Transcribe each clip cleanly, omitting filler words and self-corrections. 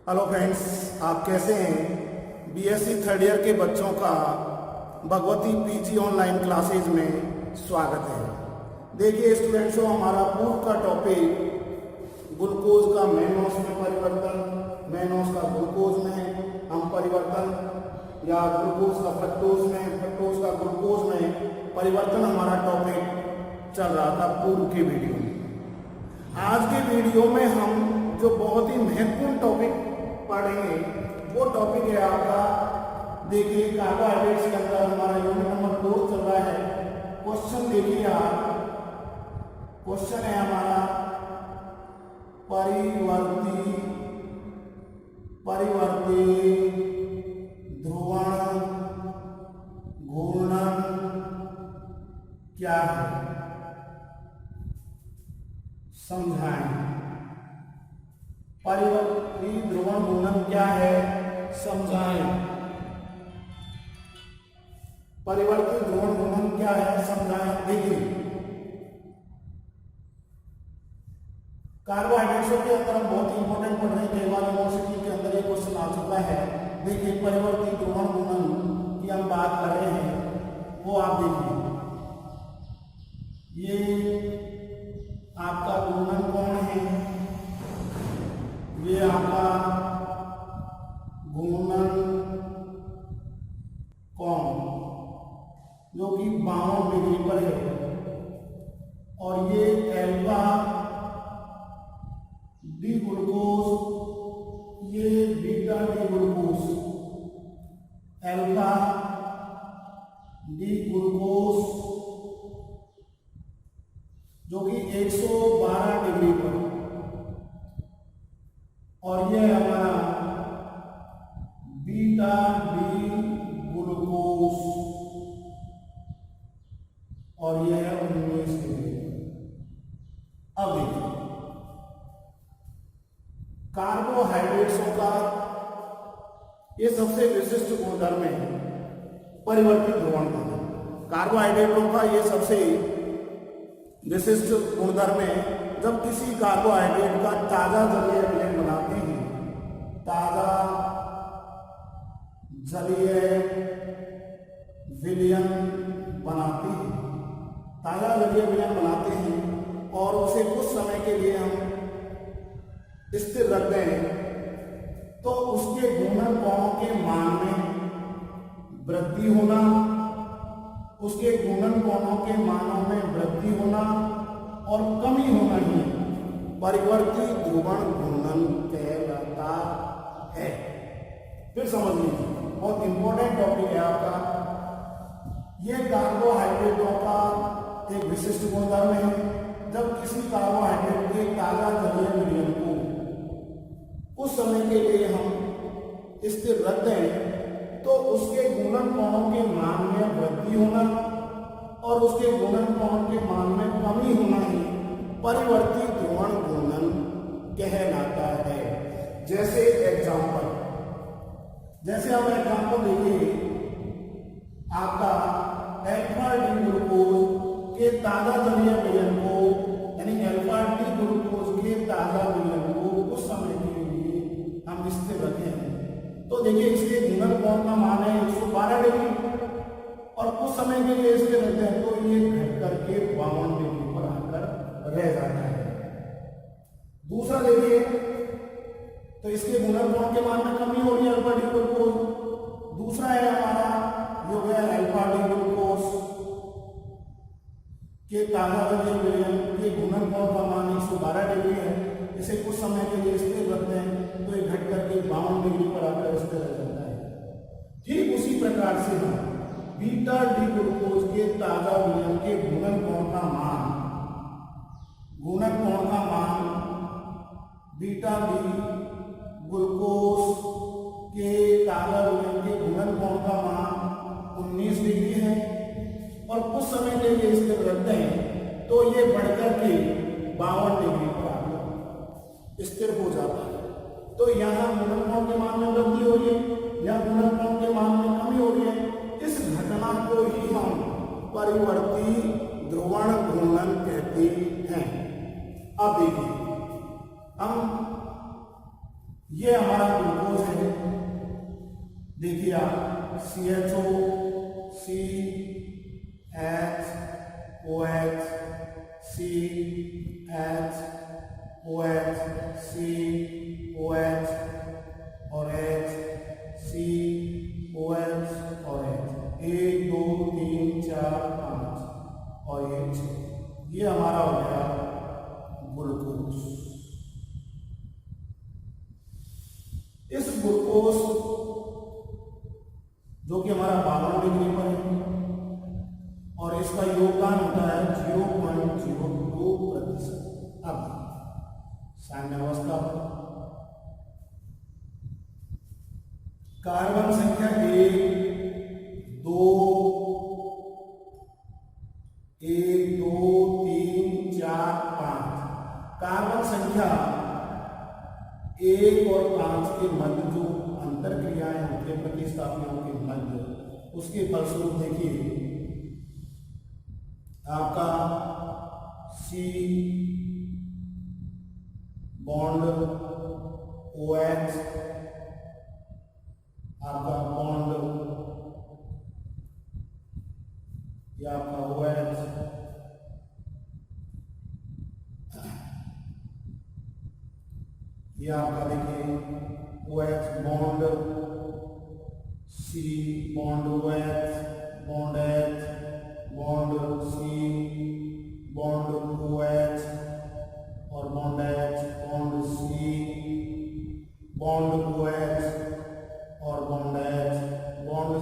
Hello friends, आप कैसे हैं। बीएससी थर्ड ईयर के बच्चों का भगवती पीजी ऑनलाइन क्लासेज में स्वागत है। देखिए स्टूडेंट्सों, हमारा पूर्व का टॉपिक ग्लूकोज का मेनोस में परिवर्तन, मेनोस का ग्लूकोज में हम परिवर्तन, या ग्लूकोज का फ्रक्टोज में, फ्रक्टोज का ग्लूकोज में परिवर्तन हमारा टॉपिक चल रहा था पूर्व के वीडियो में। आज के वीडियो में हम जो बहुत ही महत्वपूर्ण टॉपिक पढ़ेंगे वो टॉपिक है आपका, देखिए कार्बोहाइड्रेट्स के अंदर हमारा यूनिट नंबर 4 चल रहा है। क्वेश्चन देखिए आप, क्वेश्चन है हमारा परिवर्ती ध्रुवण घूर्णन क्या है, समझाएं। परिवर्ती ध्रुवण घूर्णन क्या है, समझाएं। परिवर्ती ध्रुवण घूर्णन क्या है, समझाएं। देखिए कार्बोहाइड्रेट्स के अंदर हम बहुत इंपॉर्टेंट पढ़ रहे हैं, कई बार यूनिवर्सिटी के अंदर ये क्वेश्चन आ चुका है। देखिए परिवर्ती ध्रुवण घूर्णन की हम बात कर रहे हैं, वो आप देखिए ये आपका घूर्णन कोण है, ये आपका घूर्णन कोण जो कि 52 डिग्री पर है, और ये एल्फा डी ग्लूकोज, ये beta D glucose, alpha D glucose जो कि 112 डिग्री पर, और यह हमारा बीटा डी ग्लूकोज, और यह है 19 डिग्री। अब देखिए कार्बोहाइड्रेट्सों का ये सबसे विशिष्ट गुणधर्म है परिवर्तित ध्रुवण घूर्णन। कार्बोहाइड्रेटों का ये सबसे विशिष्ट गुणधर्म है, जब किसी कार्बोहाइड्रेट का ताजा जलीय विलयन बनाते हैं, ताजा जलीय विलयन बनाते हैं, ताजा जलीय विलयन बनाते हैं और उसे कुछ समय के लिए हम स्थिर रख दें, तो उसके घूर्णन कोणों के मान में वृद्धि होना, उसके घूर्णन कोणों के मानों में वृद्धि होना और कमी होना ही परिवर्ती ध्रुवण घूर्णन कहलाता है। फिर समझ लीजिए, बहुत इंपॉर्टेंट टॉपिक है आपका। यह कार्बोहाइड्रेटों का एक विशिष्ट गुणधर्म है, जब किसी कार्बोहाइड्रेट के ताजा जलीय विलयन को कुछ समय के लिए हम स्थिर रख दें, तो उसके घूर्णन कोणों के मान में वृद्धि होना और उसके घूर्णन कोण के मान में कमी होना ही परिवर्ती ध्रुवण घूर्णन कहलाता है। जैसे एग्जांपल, जैसे हम एग्जांपल देखिए, आपका एल्फा डी ग्लूकोज के ताजा जलीय विलयन को, यानी एल्फा डी ग्लूकोज के ताजा विलयन को कुछ समय के लिए हम स्थिर रखें, तो देखिए इसके घूर्णन कोण का मान है 112 डिग्री, और कुछ समय के लिए इसके रहते हैं तो ये घट करके 52 डिग्री पर आकर रह जाता है। दूसरा देखिए, तो इसके घूर्णन कोण के मान में कमी हो रही है अल्फा डी ग्लूकोज। दूसरा है हमारा जो है अल्फा डी ग्लूकोज के ताजा जलीय विलयन के घूर्णन कोण का मान 112 डिग्री है, इसे कुछ समय के लिए स्थिर रखते हैं तो ये घट करके 52 डिग्री पर आकर स्थिर रह जाता है। ठीक उसी प्रकार से हम बीटा डी ग्लूकोज के ताजा विलयन के घूर्णन कोण का मान, घूर्णन कोण का मान बीटा डी ग्लूकोज के ताजा विलयन के घूर्णन कोण का मान 19 डिग्री है, और कुछ समय के लिए स्थिर रखते हैं तो ये बढ़कर के 52 डिग्री पर आकर स्थिर हो जाता है। तो यहाँ घूर्णन कोण के मान में वृद्धि हो रही है, यहाँ घूर्णन कोण के मान में कमी हो रही है। इस घटना को ही हम परिवर्ती ध्रुवण घूर्णन कहते हैं। अब देखिए, हम ये हमारा ग्लूकोज है। देखिए आप CHO CHOH CHOH COH और HCOH और H 1 2 3 4 5 और ये 6। ये हमारा हो गया ग्लूकोज। इस ग्लूकोज जो कि हमारा 52 डिग्री पर है और इसका योगदान होता है 0.02%। अब साम्यावस्था कार्बन संख्या 1 2 3 4 5। कार्बन संख्या 1 और 5 के मध्य जो अंतर क्रियाएं होती है प्रतिस्थापनों के मध्य, उसके फलस्वरूप देखिए आपका C बॉन्ड OH, आपका बॉन्ड या आपका OH, ये आपका देखिए OH bond C bond OH bond H bond C bond OH और bond H bond C bond OH और bond H bond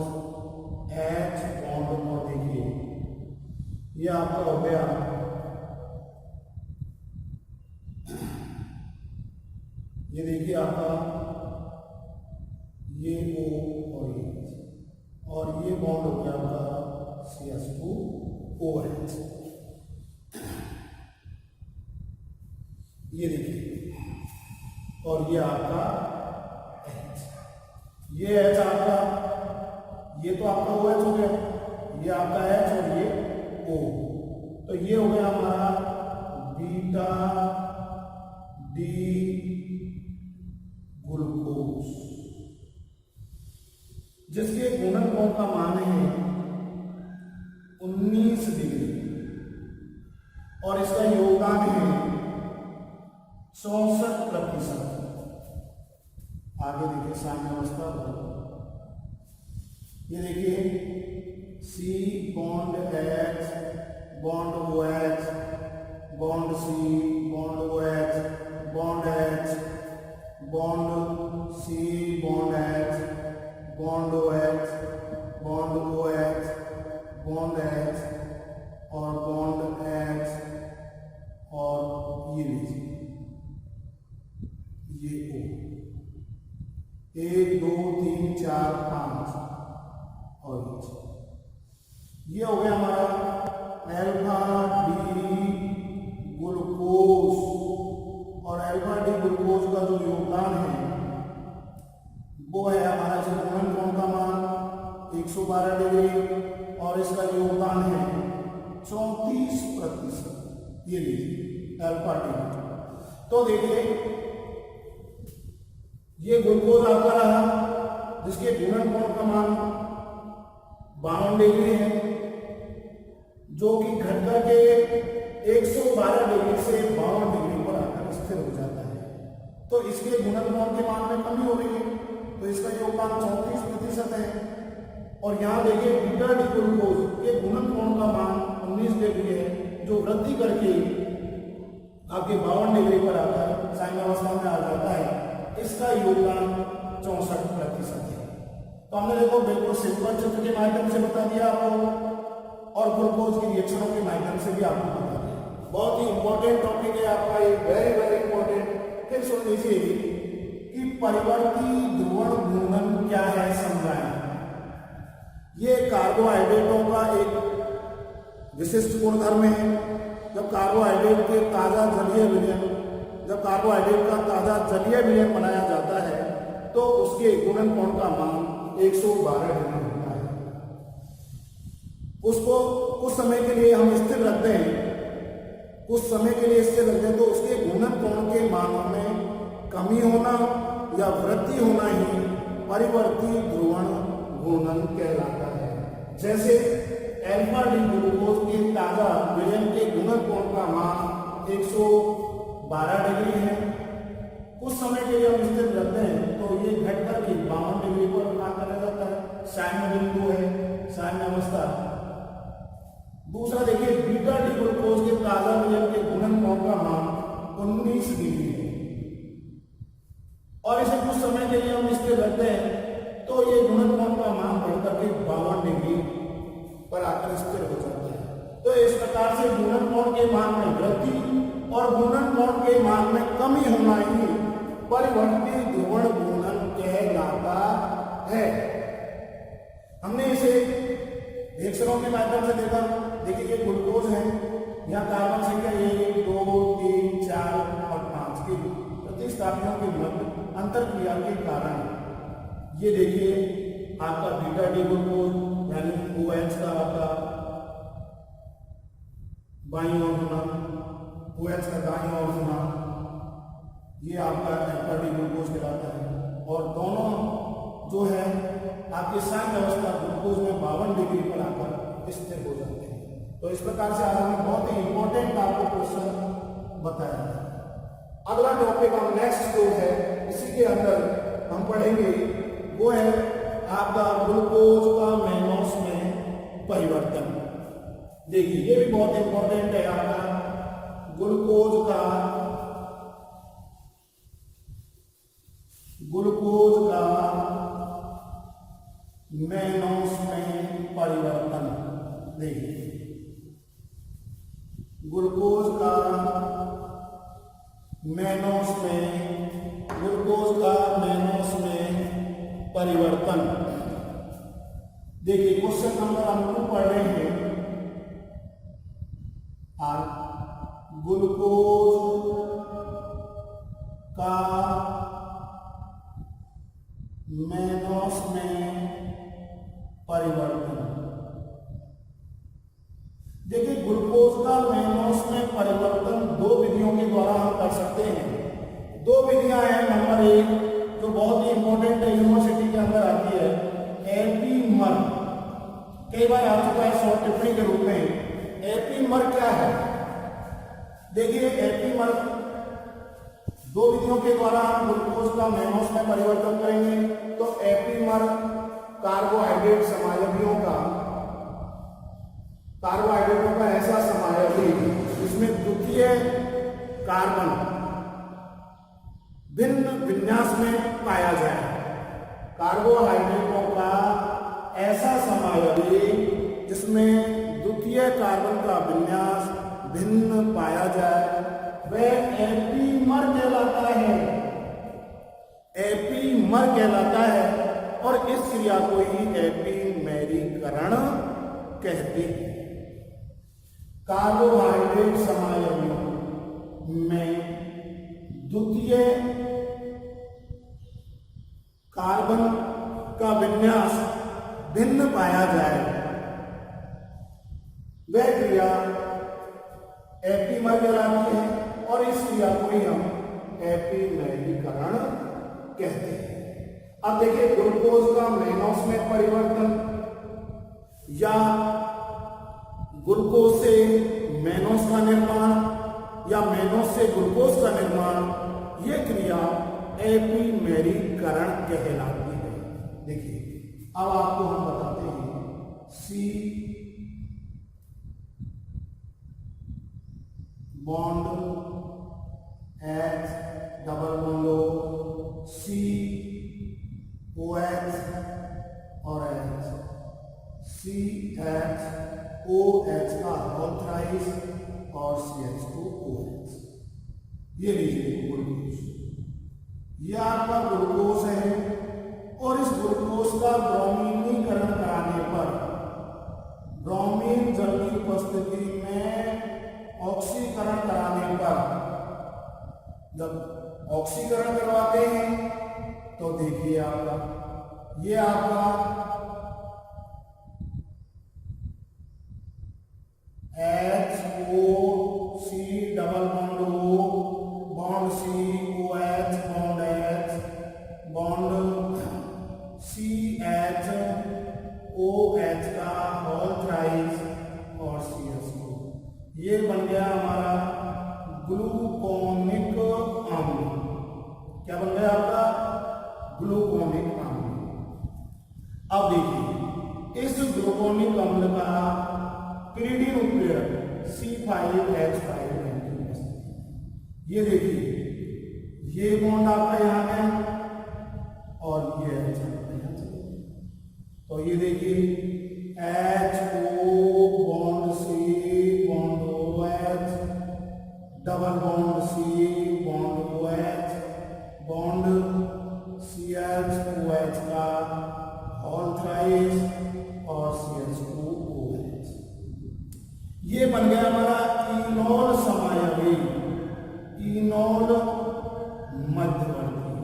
H bond. और देखिए ये आपका हो गया ये देखिए आपका ये O और ये बॉन्ड हो गया आपका CH2OH। ये देखिए और ये आपका H, ये H आपका, ये तो आपका OH हो गया, ये आपका H और ये O। तो ये हो गया हमारा बीटा D ग्लूकोज, जिसके गुणन कोण का मान है 19 डिग्री और इसका योगदान है 64%। आगे देखिए साम्यावस्था, ये देखिए C bond H bond OH bond C bond OH bond H bond C bond H bond OH bond OH bond H और बॉन्ड H और ये लीजिए ये O, 1 2 3 4 5 और ये हो गया हमारा अल्फा डी ग्लूकोज। और अल्फा डी ग्लूकोज का जो योगदान है वो है हमारा गुणन कोण का मान 112 डिग्री और इसका योगदान है 34%। ये लीजिए अल्फा डी। तो देखिए ये ग्लूकोज आपका रहा जिसके गुणन कोण का मान 52 डिग्री है, जो कि घट करके 112 डिग्री से 52 डिग्री पर आकर स्थिर हो जाता है। तो इसके गुणन कोण के मान में कमी हो रही है, तो इसका योगदान 34% है। और यहाँ देखिए बीटा डी ग्लूकोज के गुणन कोण का मान 19 डिग्री है, जो वृद्धि करके आपके 52 डिग्री पर आकर साम्यावस्था में आ जाता है। इसका योगदान 64% है। तो हमने देखो बिल्कुल सिंपल चित्र के माध्यम से बता दिया आपको और ग्लूकोज की रिएक्शनों के माध्यम से भी आपको बता दिया। बहुत ही इंपॉर्टेंट टॉपिक है आपका, ये वेरी वेरी इंपॉर्टेंट। फिर सुन लीजिए कि परिवर्ती ध्रुवण घूर्णन क्या है, समझाएं। ये कार्बोहाइड्रेटों का एक विशिष्ट गुणधर्म है। जब कार्बोहाइड्रेट का ताजा जलीय विलयन बनाया जाता है तो उसके गुणन कोण का मान 112 डिग्री होता है। उसको कुछ समय के लिए हम स्थिर रखते हैं, तो उसके गुणन कोण के मानों में कमी होना या वृद्धि होना ही परिवर्ती ध्रुवण घूर्णन कहलाता है। जैसे अल्फा डी ग्लूकोज के ताजा विलयन के गुणन कोण का मान 112 डिग्री है। कुछ समय के लिए हम स्थिर रखते हैं तो ये घटकर के 52 डिग्री पर आकर रह जाता है, साम्य बिंदु है, साम्य अवस्था। दूसरा देखिए बीटा डी ग्लूकोज के ताजा विलयन के गुणन कोण का मान 19 डिग्री है और इसे कुछ समय के लिए हम स्थिर रखते हैं तो ये गुणन कोण का मान बढ़कर के 52 डिग्री पर आकर स्थिर हो जाता है। तो इस प्रकार से गुणन कोण के मान में वृद्धि और गुणन कोण के मान में कमी होना ही परिवर्ती ध्रुवण घूर्णन कहलाता है। हमने इसे एक्सरों के माध्यम से देखा। देखिए ये ग्लूकोज है, यहाँ कार्बन संख्या 1 2 3 4 और 5 के प्रतिस्थापनों के मध्य अंतर क्रिया के कारण ये देखिए आपका बीटा डी ग्लूकोज यानी OH का आपका बाईं ओर होना, OH का दाईं ओर होना, ये आपका अल्फा डी ग्लूकोज कहलाता है। और दोनों जो है आपके साम्य अवस्था ग्लूकोज में 52 डिग्री पर आकर स्थिर हो जाते हैं। तो इस प्रकार से आज हमने बहुत ही इंपॉर्टेंट आपको क्वेश्चन बताया है। अगला टॉपिक हम नेक्स्ट जो है इसी के अंदर हम पढ़ेंगे वो है आपका ग्लूकोज का मैनोस में परिवर्तन। देखिए ये भी बहुत इंपॉर्टेंट है आपका ग्लूकोज का मैनोस में परिवर्तन। देखिए ग्लूकोज का मैनोस में परिवर्तन। देखिए क्वेश्चन नंबर हम 2 पढ़ रहे हैं। ग्लूकोज का मैनोस में परिवर्तन। देखिए ग्लूकोज का मैनोस में परिवर्तन 2 विधियों के द्वारा हम कर सकते हैं। 2 विधियां हैं। नंबर 1 जो बहुत ही इंपॉर्टेंट है, यूनिवर्सिटी के अंदर आती है, एपीमर। कई बार आ चुका है शॉर्ट टिप्पणी के रूप में। एपीमर क्या है? देखिए एपीमर 2 विधियों के द्वारा हम ग्लूकोज का मैनोस में परिवर्तन करेंगे। तो एपीमर कार्बोहाइड्रेट समायवियों का ऐसा समायवी जिसमें द्वितीय कार्बन भिन्न विन्यास में पाया जाए। कार्बोहाइड्रेटों का ऐसा समायवी जिसमें द्वितीय कार्बन का विन्यास भिन्न पाया जाए वह एपीमर कहलाता है। एपीमर कहलाता है और इस क्रिया को ही एपीमेरीकरण कहते हैं। कार्बोहाइड्रेट समायवियों में द्वितीय कार्बन का विन्यास भिन्न पाया जाए वह क्रिया एपीमर कहलाती है और इस क्रिया को ही हम एपीमेरीकरण कहते हैं। अब देखिए ग्लूकोज का मैनोस में परिवर्तन या ग्लूकोज से मैनोस का निर्माण या मैनोस से ग्लूकोज का निर्माण, यह क्रिया एपीमेरीकरण कहलाती है। देखिए अब आपको हम बताते हैं C bond H double bond O C OH और H CHOH का होल थ्राइस और CH2OH। ये लीजिए ग्लूकोज, ये आपका ग्लूकोज है और इस ग्लूकोज का ब्रोमीनीकरण कराने पर ब्रोमीन जल की उपस्थिति में ऑक्सीकरण कराने पर, जब ऑक्सीकरण करवाते हैं तो देखिए आपका ये आपका HOC double bond O bond C OH bond H C5H5 की उपस्थिति। ये देखिए ये बॉन्ड आपका यहाँ गया और ये H आपका यहाँ चला गया। तो ये देखिए HO bond C bond OH, double bond C bond OH, bond CH2OH का होल थ्राइस और CH2OH। ये बन गया हमारा इनोल समायवी, इनोल मध्यवर्ती,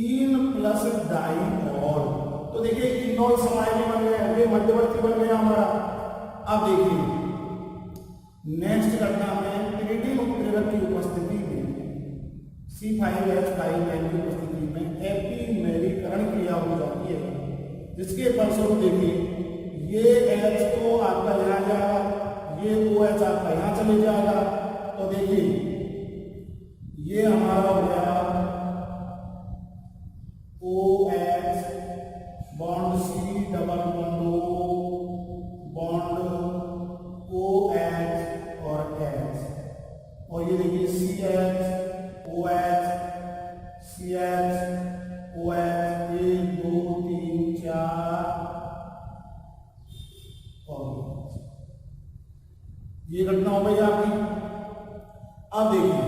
इन प्लस डाइऑल। तो देखिए इनोल समायवी बन गया, ये मध्यवर्ती बन गया हमारा। अब देखिए नेक्स्ट घटना में पिरिडिन उत्प्रेरक की उपस्थिति में C5H5 की उपस्थिति में एपीमेरीकरण क्रिया हो जाती है, जिसके फलस्वरूप देखिए ये H तो आपका यहाँ जाएगा, ये OH आपका यहाँ चले जाएगा। तो देखिए ये हमारा हो गया OH bond C double bond O bond OH और H, और ये देखिए CH OH CH OH 1 2 3 4 और ये घटना हो गई आपकी। अब देखिए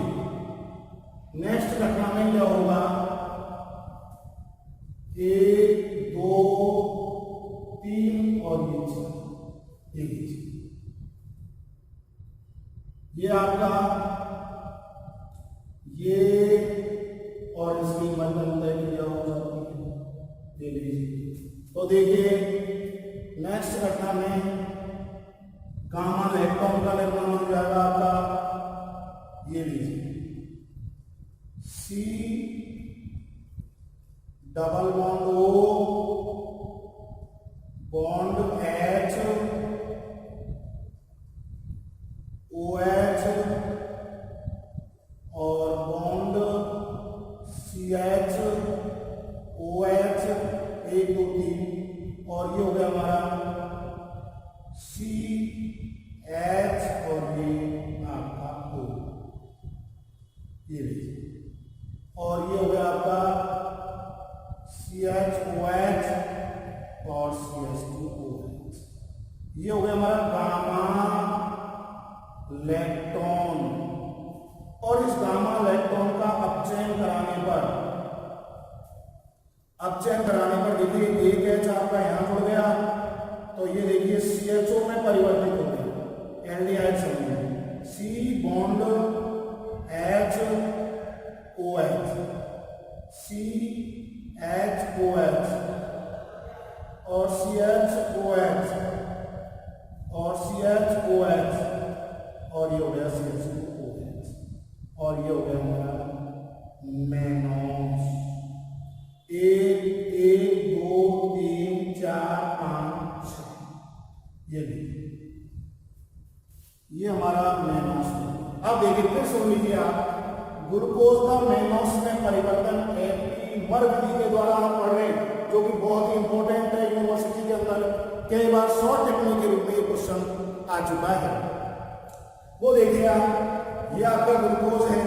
नेक्स्ट घटना में क्या होगा, 1 2 3 और ये 4, ये आपका ये और इसकी मध्यंतर क्रिया हो जाती है। ये लीजिए, तो देखिए नेक्स्ट घटना में गामा इलेक्ट्रॉन का निर्माण हो जाएगा आपका। ये लीजिए C double bond O bond H OH और बॉन्ड CH OH 1 2 3, और ये हो गया हमारा CH और ये आपका O, ये लीजिए, और ये हो गया आपका CH OH और CH2OH। ये हो गया हमारा गामा इलेक्ट्रॉन, और इस गामा इलेक्ट्रॉन का अपचयन कराने पर देखिए एक H आपका यहां जुड़ गया, तो ये देखिए CHO में परिवर्तित हो गया एल्डिहाइड समूह, C bond H OH CHOH और CHOH और CHOH, और ये हो गया CH2OH, और ये हो गया हमारा मेनॉस। 1 1 2 3 4 5 6, ये देखिए ये हमारा मेनॉस है। अब देखिए फिर सुन लीजिए आप, ग्लूकोज का मेनॉस में परिवर्तन एपीमर विधि के द्वारा हम पढ़ रहे हैं, जो कि बहुत ही इंपॉर्टेंट है यूनिवर्सिटी के अंदर, कई बार शॉर्ट टेक्निक के रूप में ये क्वेश्चन आ चुका है। वो देखिए आप, ये आपका ग्लूकोज है,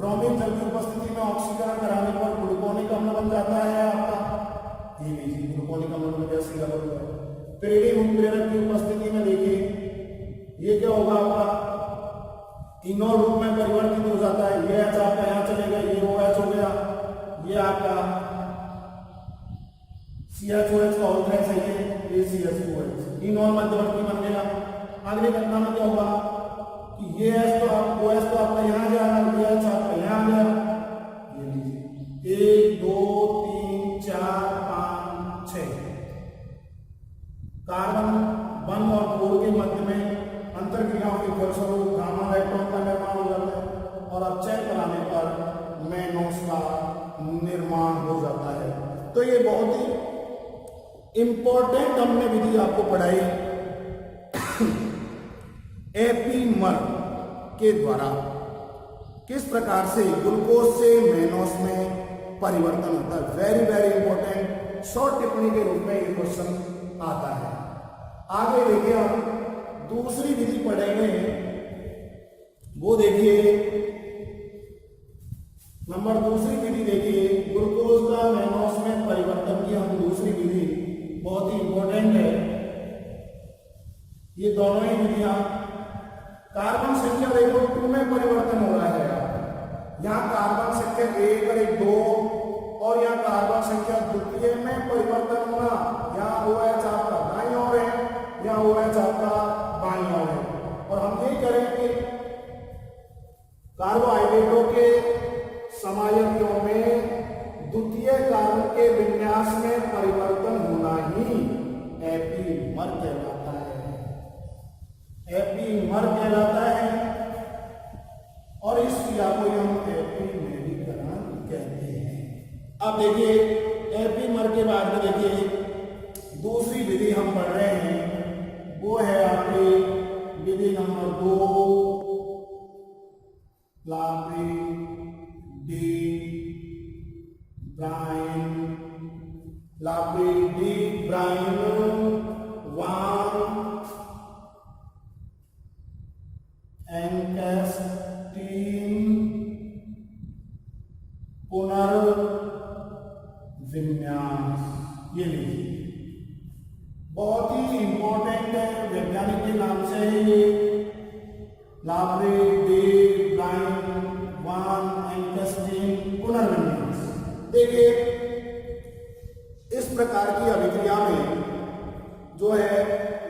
ब्रोमीन जल की उपस्थिति में ऑक्सीकरण कराने पर ग्लूकोनिक अम्ल बन जाता है आपका। ये लीजिए ग्लूकोनिक अम्ल बन गया C। पिरिडिन उत्प्रेरक की उपस्थिति में देखिए ये क्या होगा आपका, इनोल रूप में परिवर्तित हो जाता है। ये H आपका यहाँ चलेगा, ये OH हो गया, ये आपका CHOH का होता है, ये CH2OH, इनोल मध्यवर्ती बन गया। अगली घटना में क्या होगा कि ये H तो आप OH तो आपका यहाँ जाएगा, ये H आपका यहाँ गया। ये लीजिए 1 2 3 4 5 6, कार्बन 1 और 4 के मध्य में अंतर क्रियाओं के फलस्वरूप गामा इलेक्ट्रॉन का निर्माण हो जाता है, और अपचयन कराने पर मेनॉस का निर्माण हो जाता है। तो ये बहुत ही इंपॉर्टेंट हमने विधि आपको पढ़ाई एपीमर के द्वारा किस प्रकार से ग्लूकोज से मेनॉस में परिवर्तन होता है। वेरी वेरी इंपॉर्टेंट, शॉर्ट टिप्पणी के रूप में ये क्वेश्चन आता है। आगे देखिए हम दूसरी विधि पढ़ेंगे, वो देखिए नंबर दूसरी विधि देखिए, ग्लूकोज का मैनोस में परिवर्तन की हम दूसरी विधि बहुत ही इंपॉर्टेंट है। ये दोनों ही विधियां, कार्बन संख्या देखो 2 में परिवर्तन हो रहा है, यहाँ कार्बन संख्या 1 और 2 और यहाँ कार्बन संख्या द्वितीय में परिवर्तन होना, यहाँ OH आपका दाईं ओर है, यहाँ OH आपका बाईं ओर है। और हम ये करेंगे कार्बोहाइड्रेटों के समायकों में द्वितीय कार्बन के विन्यास में परिवर्तन होना ही एपीमर कहलाता है, एपीमर कहलाता है। और इस क्रिया को हम एपीमेरीकरण कहते हैं। अब देखिए एपीमर के बाद में देखिए दूसरी विधि हम पढ़ रहे हैं, वो है आपकी विधि number 2, Lobry de Bruyn, Lobry de Bruyn 1 Ekenstein पुनर्विन्यास। ये लीजिए, बहुत ही इंपॉर्टेंट है, वैज्ञानिक के नाम से है ये, लाबरी डी ब्राइन 1 एंकेस्टीन पुनर्विन्यास। देखिए इस प्रकार की अभिक्रिया में जो है,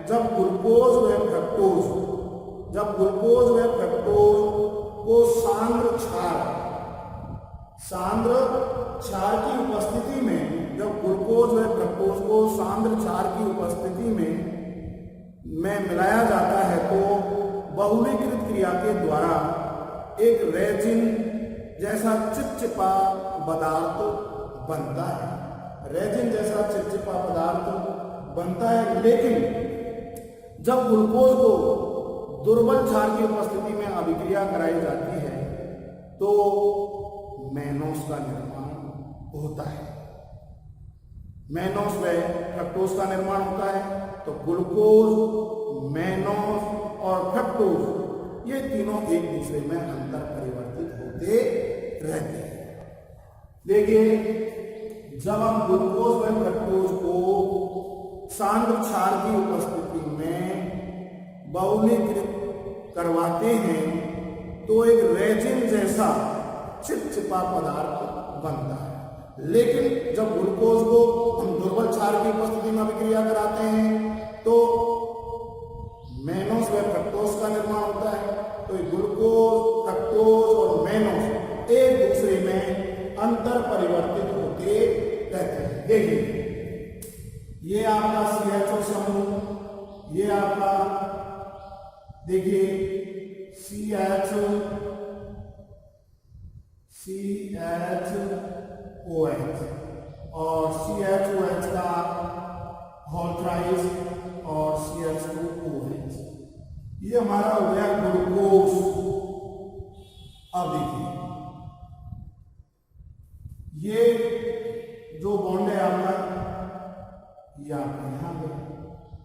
जब ग्लूकोज व फ्रक्टोज को सांद्र क्षार की उपस्थिति में, जब ग्लूकोज व फ्रक्टोज को सांद्र क्षार की उपस्थिति में मिलाया जाता है तो बहुलीकृत क्रिया के द्वारा एक रेजिन जैसा चिपचिपा पदार्थ बनता है, रेजिन जैसा चिपचिपा पदार्थ बनता है। लेकिन जब ग्लूकोज को दुर्बल क्षार की उपस्थिति में अभिक्रिया कराई जाती है तो मैनोस का निर्माण होता है, मैनोस व फ्रक्टोज का निर्माण होता है। तो ग्लूकोज, मैनोस और फ्रक्टोज ये तीनों एक दूसरे में अंतर परिवर्तित होते रहते हैं। देखिए जब हम ग्लूकोज व फ्रक्टोज को सांद्र क्षार की उपस्थिति में बहुलीकृत करवाते हैं तो एक रेजिन जैसा चिपचिपा पदार्थ बनता है। लेकिन जब ग्लूकोज को हम दुर्बल क्षार की उपस्थिति में अभिक्रिया कराते हैं तो मैनोस व फ्रक्टोज का निर्माण होता है। तो ग्लूकोज, फ्रक्टोज और मैनोस एक दूसरे में अंतर परिवर्तित होते रहते हैं। देखिए ये आपका CHO समूह, ये आपका देखिए CHOH और CHOH का होल्ट्राइज और CH2OH, ये हमारा हो गया ग्लूकोज। अब देखिए ये जो बॉन्ड है आपका, ये आपका यहां पे,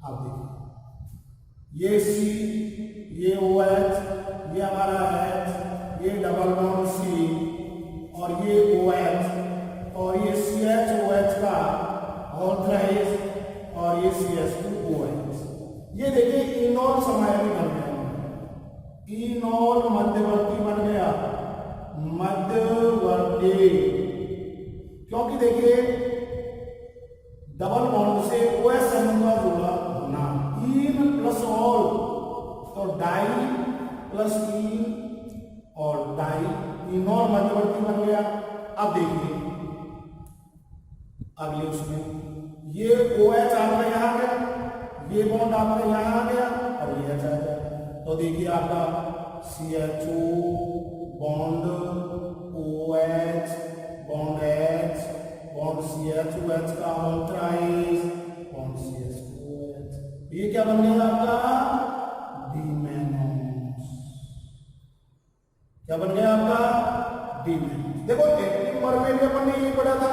आप देखिए ये C, ये OH, ये हमारा H, ये डबल बॉन्ड C और ये OH और ये CHOH का ऑल्थराइज और ये CH2OH। ये देखिए इनोल समायवी बन गया, इनोल मध्यवर्ती बन गया, मध्यवर्ती, क्योंकि देखिए डबल बॉन्ड से OH समूह का जुड़ा होना, इन प्लस ऑल, तो डाई प्लस इन और डाई, इनोल मध्यवर्ती बन गया। अब देखिए अगले उसमें ये OH आपका यहां आ गया, ये बॉन्ड आपका यहां आ गया और ये H आ गया। तो देखिए आपका CHO bond OH bond H bond CHOH का ऑल्ट्राइज बॉन्ड CH2OH, ये क्या बन गया आपका डीमैनोस। क्या बन गया आपका डीमैनोस। देखो एपीमर में भी अपन ने ये पढ़ा था,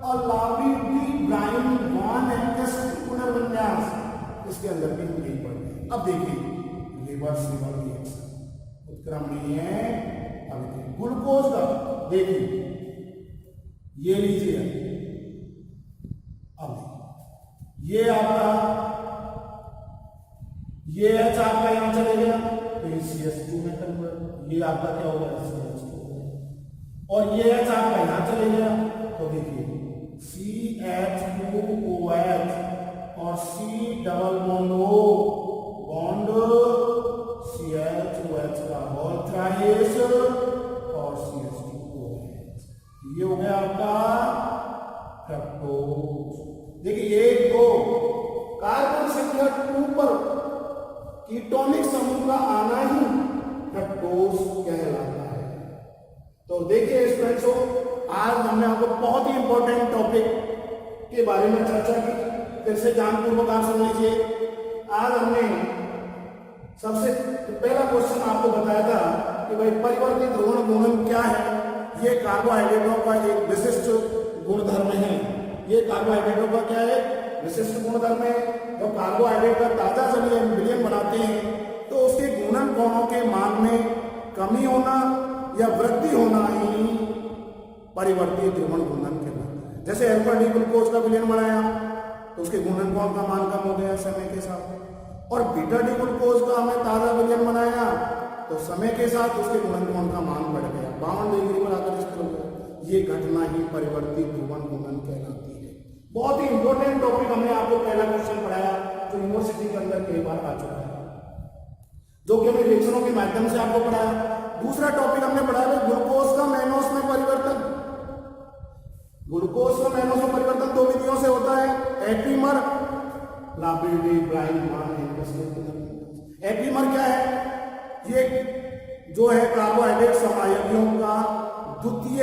और लाबरी डी ब्राइन 1 एंकेस्टीन पुनर्विन्यास, इसके अंदर रिजल्ट भी हम यही पढ़ेंगे। अब देखिए रिवर्सिबल रिएक्शन उत्क्रमणीय अभिक्रिया ग्लूकोज का देखिए ये लीजिए, अब ये आपका ये H आपका यहां चले गया तो ये CH2 में कन्वर्ट, ये आपका क्या होगा CH2 और ये H आपका यहां चले गया तो देखिए CH2OH और C double bond O bond CH2OH का होल ट्राइस और CH2OH, ये हो गया आपका फ्रक्टोज। देखिए 1 2 कार्बन संख्या 2 पर कीटोनिक समूह का आना ही फ्रक्टोज कहलाता है। तो देखिए स्टूडेंट्सों, आज हमने आपको बहुत ही इंपॉर्टेंट टॉपिक के बारे में चर्चा की, फिर से ध्यानपूर्वक आप सुन लीजिए। आज हमने सबसे पहला क्वेश्चन आपको बताया था कि भाई परिवर्ती ध्रुवण गुणन क्या है। ये कार्बोहाइड्रेटों का एक विशिष्ट गुणधर्म है। ये कार्बोहाइड्रेटों का क्या है, विशिष्ट गुणधर्म है। जब कार्बोहाइड्रेट का ताजा जलीय विलयन बनाते हैं तो उसके गुणन कोणों के मान में कमी होना या वृद्धि होना ही परिवर्ती ध्रुवण गुणन कहलाता है। जैसे अल्फा डी ग्लूकोज का विलयन बनाया तो उसके गुणन कोण का मान कम हो गया समय के साथ, और बीटा डी ग्लूकोज का हमने ताजा विलयन बनाया तो समय के साथ उसके गुणन कोण का मान बढ़ गया, 52 डिग्री पर आकर स्थिर हो गया। ये घटना ही परिवर्ती ध्रुवण गुणन कहलाती है। बहुत ही इंपॉर्टेंट टॉपिक हमने आपको पहला क्वेश्चन पढ़ाया जो यूनिवर्सिटी के अंदर कई बार आ चुका है, जो कि हमने रिएक्शनों के माध्यम से आपको पढ़ाया। दूसरा टॉपिक हमने पढ़ाया ग्लूकोज का मैनोस में परिवर्तन। ग्लूकोज का मैनोस में परिवर्तन 2 विधियों से होता है, एपीमर लापिडी ब्राइन मान। एपीमर क्या है, ये जो है कार्बोहाइड्रेट समायवियों का द्वितीय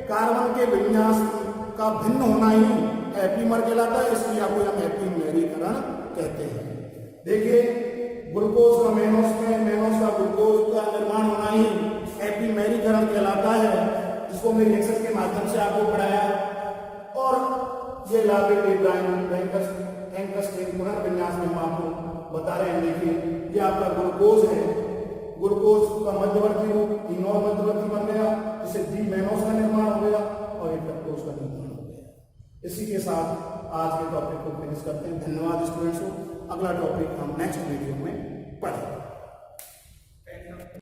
कार्बन के विन्यास का भिन्न होना ही एपीमर कहलाता है, इसलिए आपको हम एपीमेरीकरण कहते हैं। देखिए ग्लूकोज का मैनोस में, मैनोस का ग्लूकोज का निर्माण होना ही एपीमेरीकरण कहलाता है, जिसको हमने रिएक्शन के माध्यम से आपको पढ़ाया। और ये पुनर्विन्यास में हम आपको बता रहे हैं। देखिए ये आपका ग्लूकोज है, ग्लूकोज का मध्यवर्ती रूप इनोल मध्यवर्ती बन गया, जिससे डी मैनोस का निर्माण हो गया और एक फ्रक्टोज का निर्माण हो गया। इसी के साथ आज के टॉपिक को फिनिश करते हैं। धन्यवाद स्टूडेंट्स को। अगला टॉपिक हम नेक्स्ट वीडियो में पढ़ेंगे।